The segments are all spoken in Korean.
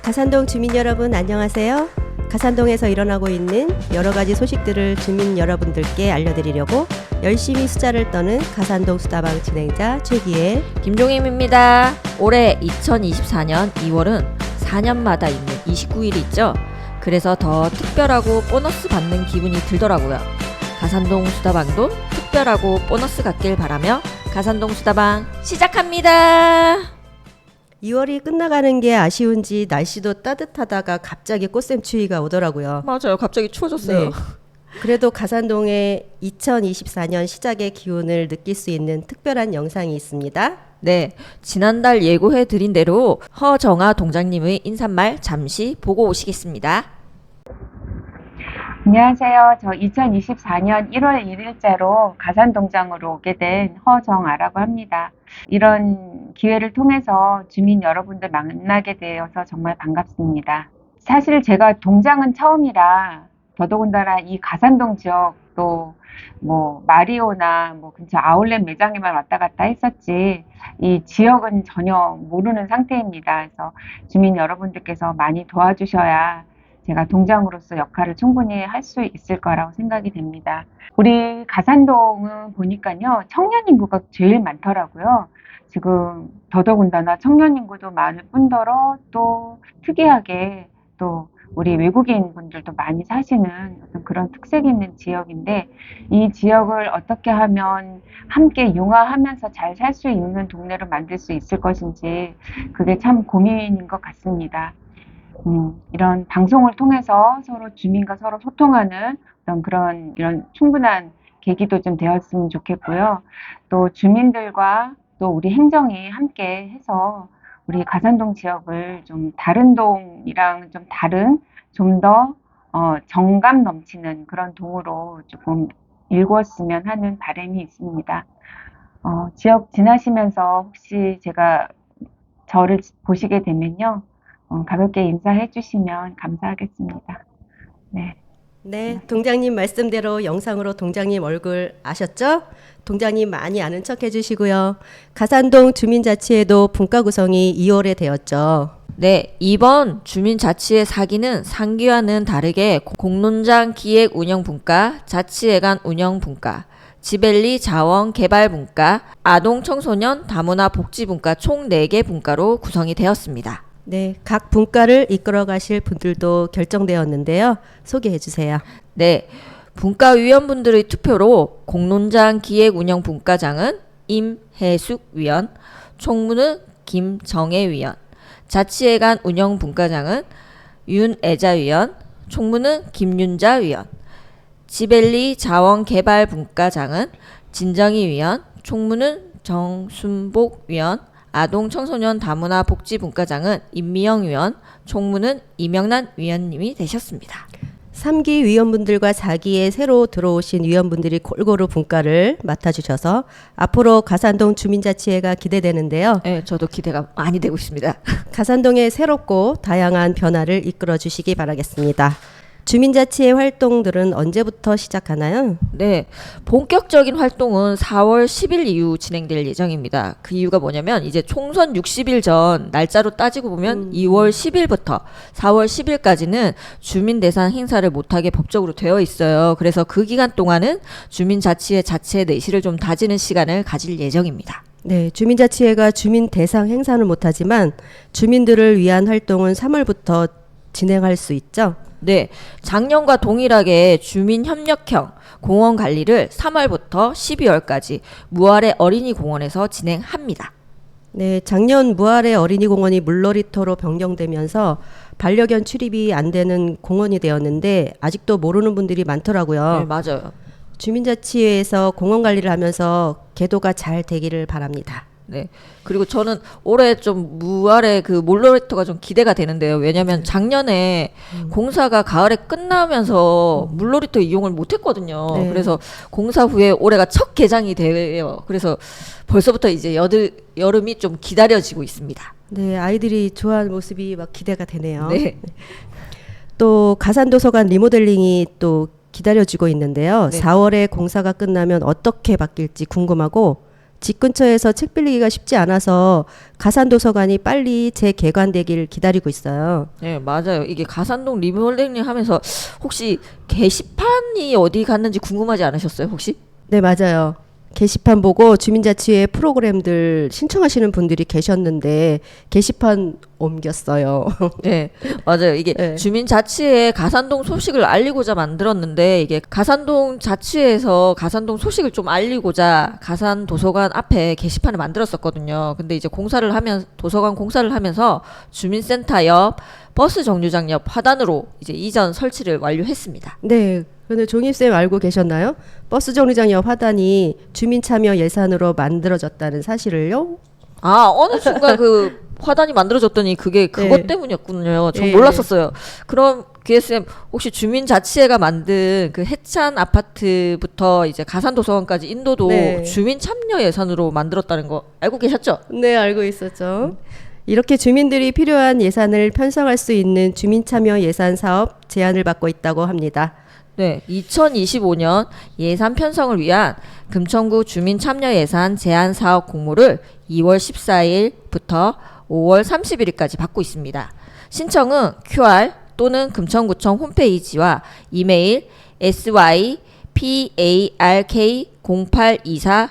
가산동 주민 여러분 안녕하세요. 가산동에서 일어나고 있는 여러 가지 소식들을 주민 여러분들께 알려드리려고 열심히 수다를 떠는 가산동 수다방 진행자 최기혜, 김종임입니다. 올해 2024년 2월은 4년마다 있는 29일이 있죠. 그래서 더 특별하고 보너스 받는 기분이 들더라고요. 가산동 수다방도 특별하고 보너스 갖길 바라며 가산동 수다방 시작합니다. 2월이 끝나가는 게 아쉬운지 날씨도 따뜻하다가 갑자기 꽃샘추위가 오더라고요. 맞아요. 갑자기 추워졌어요. 네. 그래도 가산동의 2024년 시작의 기운을 느낄 수 있는 특별한 영상이 있습니다. 네, 지난달 예고해드린 대로 허정아 동장님의 인사말 잠시 보고 오시겠습니다. 안녕하세요. 저 2024년 1월 1일자로 가산동장으로 오게 된 허정아라고 합니다. 이런 기회를 통해서 주민 여러분들 만나게 되어서 정말 반갑습니다. 사실 제가 동장은 처음이라 더더군다나 이 가산동 지역 또 뭐 마리오나 뭐 근처 아울렛 매장에만 왔다 갔다 했었지 이 지역은 전혀 모르는 상태입니다. 그래서 주민 여러분들께서 많이 도와주셔야 제가 동장으로서 역할을 충분히 할 수 있을 거라고 생각이 됩니다. 우리 가산동은 보니까요, 청년 인구가 제일 많더라고요. 지금 더더군다나 청년 인구도 많을 뿐더러 또 특이하게 또 우리 외국인 분들도 많이 사시는 어떤 그런 특색이 있는 지역인데 이 지역을 어떻게 하면 함께 융화하면서 잘 살 수 있는 동네로 만들 수 있을 것인지 그게 참 고민인 것 같습니다. 이런 방송을 통해서 서로 주민과 서로 소통하는 어떤 그런 이런 충분한 계기도 좀 되었으면 좋겠고요. 또 주민들과 또 우리 행정이 함께 해서 우리 가산동 지역을 좀 다른 동이랑 좀 다른 좀 더 정감 넘치는 그런 동으로 조금 일구었으면 하는 바람이 있습니다. 지역 지나시면서 혹시 제가 저를 보시게 되면요. 가볍게 인사해 주시면 감사하겠습니다. 네, 동장님 말씀대로 영상으로 동장님 얼굴 아셨죠? 동장님 많이 아는 척 해주시고요. 가산동 주민자치회도 분과 구성이 2월에 되었죠. 네, 이번 주민자치회 사기는 상기와는 다르게 공론장 기획운영분과, 자치회관 운영분과, 지벨리 자원개발분과, 아동청소년 다문화 복지분과 총 4개 분과로 구성이 되었습니다. 네, 각 분과를 이끌어 가실 분들도 결정되었는데요. 소개해 주세요. 네, 분과위원분들의 투표로 공론장 기획운영분과장은 임혜숙 위원, 총무는 김정혜 위원, 자치회관 운영분과장은 윤애자 위원, 총무는 김윤자 위원, 지벨리 자원개발분과장은 진정희 위원, 총무는 정순복 위원, 아동청소년 다문화 복지분과장은 임미영 위원, 총무는 이명란 위원님이 되셨습니다. 3기 위원분들과 4기에 새로 들어오신 위원분들이 골고루 분과를 맡아주셔서 앞으로 가산동 주민자치회가 기대되는데요. 네, 저도 기대가 많이 되고 있습니다. 가산동의 새롭고 다양한 변화를 이끌어 주시기 바라겠습니다. 주민자치회 활동들은 언제부터 시작하나요? 네, 본격적인 활동은 4월 10일 이후 진행될 예정입니다. 그 이유가 뭐냐면 이제 총선 60일 전 날짜로 따지고 보면 2월 10일부터 4월 10일까지는 주민 대상 행사를 못하게 법적으로 되어 있어요. 그래서 그 기간 동안은 주민자치회 자체 내실을 좀 다지는 시간을 가질 예정입니다. 네, 주민자치회가 주민 대상 행사는 못하지만 주민들을 위한 활동은 3월부터 진행할 수 있죠? 네, 작년과 동일하게 주민협력형 공원 관리를 3월부터 12월까지 무아래 어린이공원에서 진행합니다. 네, 작년 무아래 어린이공원이 물놀이터로 변경되면서 반려견 출입이 안 되는 공원이 되었는데 아직도 모르는 분들이 많더라고요. 네, 맞아요. 주민자치회에서 공원 관리를 하면서 계도가 잘 되기를 바랍니다. 네. 그리고 저는 올해 좀 무아래 그 몰놀이터가 좀 기대가 되는데요. 왜냐면 작년에 공사가 가을에 끝나면서 물놀이터 이용을 못 했거든요. 네. 그래서 공사 후에 올해가 첫 개장이 돼요. 그래서 벌써부터 이제 여름이 좀 기다려지고 있습니다. 네, 아이들이 좋아하는 모습이 막 기대가 되네요. 네. 또 가산도서관 리모델링이 또 기다려지고 있는데요. 네. 4월에 공사가 끝나면 어떻게 바뀔지 궁금하고 집 근처에서 책 빌리기가 쉽지 않아서 가산도서관이 빨리 재개관되길 기다리고 있어요. 네, 맞아요. 이게 가산동 리모델링 하면서 혹시 게시판이 어디 갔는지 궁금하지 않으셨어요, 혹시? 네, 맞아요. 게시판 보고 주민자치회 프로그램들 신청하시는 분들이 계셨는데 게시판 옮겼어요. 네, 맞아요. 이게 네. 주민자치회 가산동 소식을 알리고자 만들었는데 이게 가산동 자치회에서 가산동 소식을 좀 알리고자 가산도서관 앞에 게시판을 만들었었거든요. 근데 이제 공사를 하면 도서관 공사를 하면서 주민센터 옆 버스 정류장 옆 화단으로 이제 이전 설치를 완료했습니다. 네. 근데 종입쌤 알고 계셨나요? 버스 정류장 옆 화단이 주민참여 예산으로 만들어졌다는 사실을요? 아, 어느 순간 그 화단이 만들어졌더니 그게 그것 네. 때문이었군요. 전 네. 몰랐었어요. 그럼 기회쌤 혹시 주민자치회가 만든 그 해찬 아파트부터 이제 가산도서관까지 인도도 네. 주민 참여 예산으로 만들었다는 거 알고 계셨죠? 네, 알고 있었죠. 이렇게 주민들이 필요한 예산을 편성할 수 있는 주민참여 예산 사업 제안을 받고 있다고 합니다. 네, 2025년 예산 편성을 위한 금천구 주민참여 예산 제안 사업 공모를 2월 14일부터 5월 31일까지 받고 있습니다. 신청은 QR 또는 금천구청 홈페이지와 이메일 sypark0824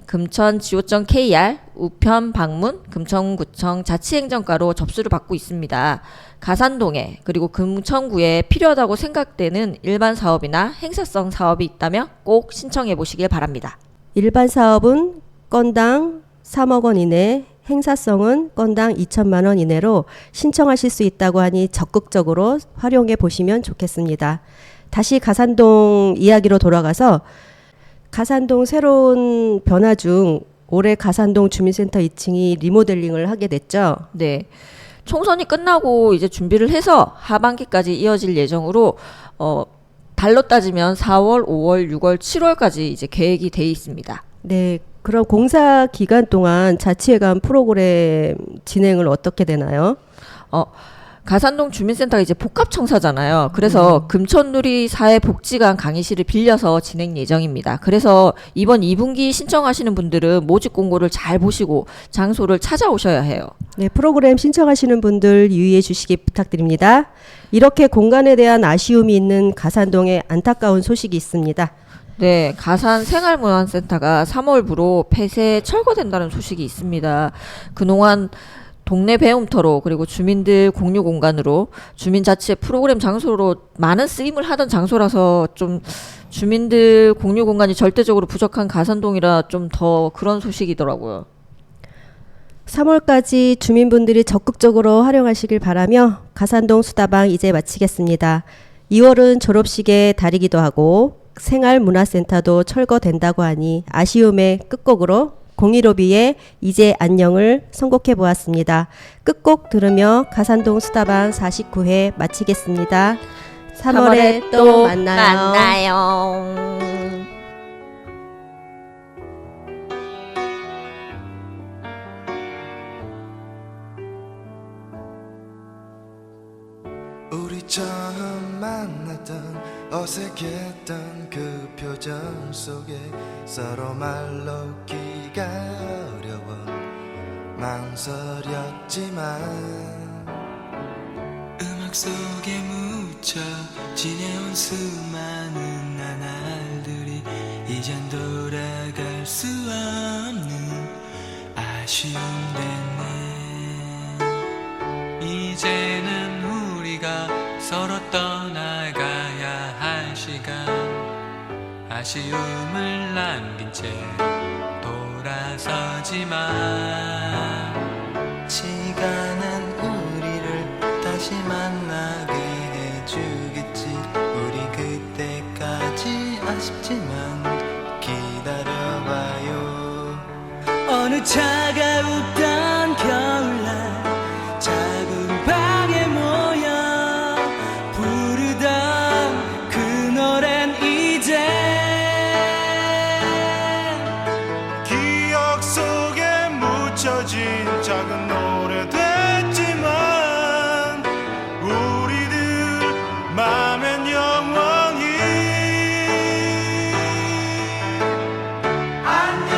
금천지오.kr 우편 방문 금천구청 자치행정과로 접수를 받고 있습니다. 가산동에 그리고 금천구에 필요하다고 생각되는 일반 사업이나 행사성 사업이 있다면 꼭 신청해 보시길 바랍니다. 일반 사업은 건당 3억 원 이내, 행사성은 건당 2천만 원 이내로 신청하실 수 있다고 하니 적극적으로 활용해 보시면 좋겠습니다. 다시 가산동 이야기로 돌아가서 가산동 새로운 변화 중 올해 가산동 주민센터 2층이 리모델링을 하게 됐죠. 네. 총선이 끝나고 이제 준비를 해서 하반기까지 이어질 예정으로 달로 따지면 4월, 5월, 6월, 7월까지 이제 계획이 돼 있습니다. 네. 그럼 공사 기간 동안 자치회 간 프로그램 진행을 어떻게 되나요? 가산동 주민센터가 이제 복합청사잖아요. 그래서 금천누리 사회복지관 강의실을 빌려서 진행 예정입니다. 그래서 이번 2분기 신청하시는 분들은 모집 공고를 잘 보시고 장소를 찾아오셔야 해요. 네, 프로그램 신청하시는 분들 유의해 주시기 부탁드립니다. 이렇게 공간에 대한 아쉬움이 있는 가산동에 안타까운 소식이 있습니다. 네, 가산 생활문화센터가 3월부로 폐쇄 철거된다는 소식이 있습니다. 그동안 동네 배움터로 그리고 주민들 공유 공간으로 주민자치회 프로그램 장소로 많은 쓰임을 하던 장소라서 좀 주민들 공유 공간이 절대적으로 부족한 가산동이라 좀 더 그런 소식이더라고요. 3월까지 주민분들이 적극적으로 활용하시길 바라며 가산동 수다방 이제 마치겠습니다. 2월은 졸업식의 달이기도 하고 생활문화센터도 철거된다고 하니 아쉬움의 끝곡으로 015B의 이제 안녕을 선곡해 보았습니다. 끝곡 들으며 가산동 수다방 49회 마치겠습니다. 3월에 또 만나요. 우리 처음 만났던 어색했던 그 표정 속에 서로 말로 기가 어려워 망설였지만 음악 속에 묻혀 지내온 수많은 나날들이 이젠 돌아갈 수 없는 아쉬움 됐네. 이제는 우리가 서로 떠나가야 할 시간, 아쉬움을 남긴 채 돌아서지만 시간은 우리를 다시 만나게 해주겠지. 우리 그때까지 아쉽지만 기다려봐요. 어느 차가웠던 겨울날 작은 방에 모여 부르던 그 노래는 이제 기억 속에 묻혀진 작은 노래 됐지만 우리들 맘엔 영원히 안녕.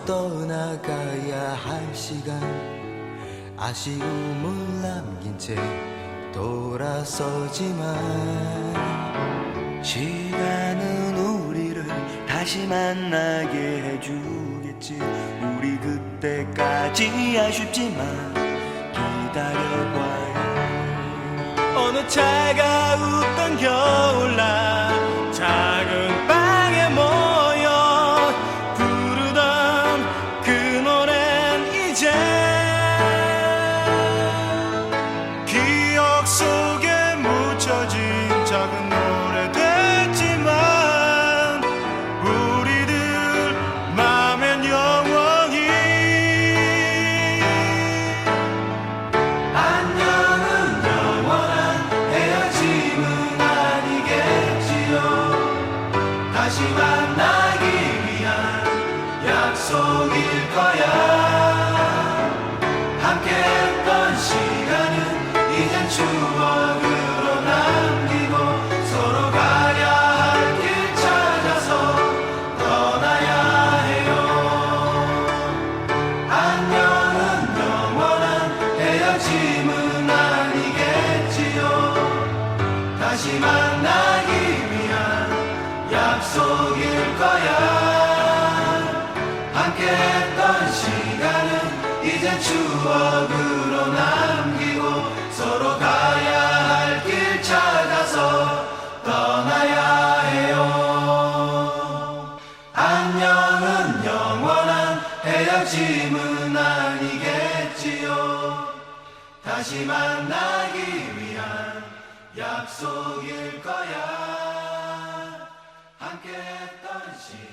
떠나가야 할 시간 아쉬움을 남긴 채 돌아서지만 시간은 우리를 다시 만나게 해주겠지. 우리 그때까지 아쉽지만 기다려봐요. 어느 차가웠던 겨울날 작은 방에 모여 부르던 그 노래는 이제 기억 속에 묻혀진 작은 노래 됐지만 우리들 맘엔 영원히 안녕은 영원한 헤어짐은 아니겠지요. 다시 만나기 위한 약속일 거야. 함께했던 시간은 이젠 추억으로 남기고 서로 가야 할 길 찾아서 떠나야 해요. 안녕은 영원한 헤어짐은 아니겠지요. 다시 만나기 위한 약속일 거야. 함께했던 시간은 이제 추억으로 남기고 서로 가야 할 길 찾아서 떠나야 해요. 안녕은 영원한 헤어짐은 아니겠지요. 다시 만나기 위한 약속일 거야. 함께했던 시간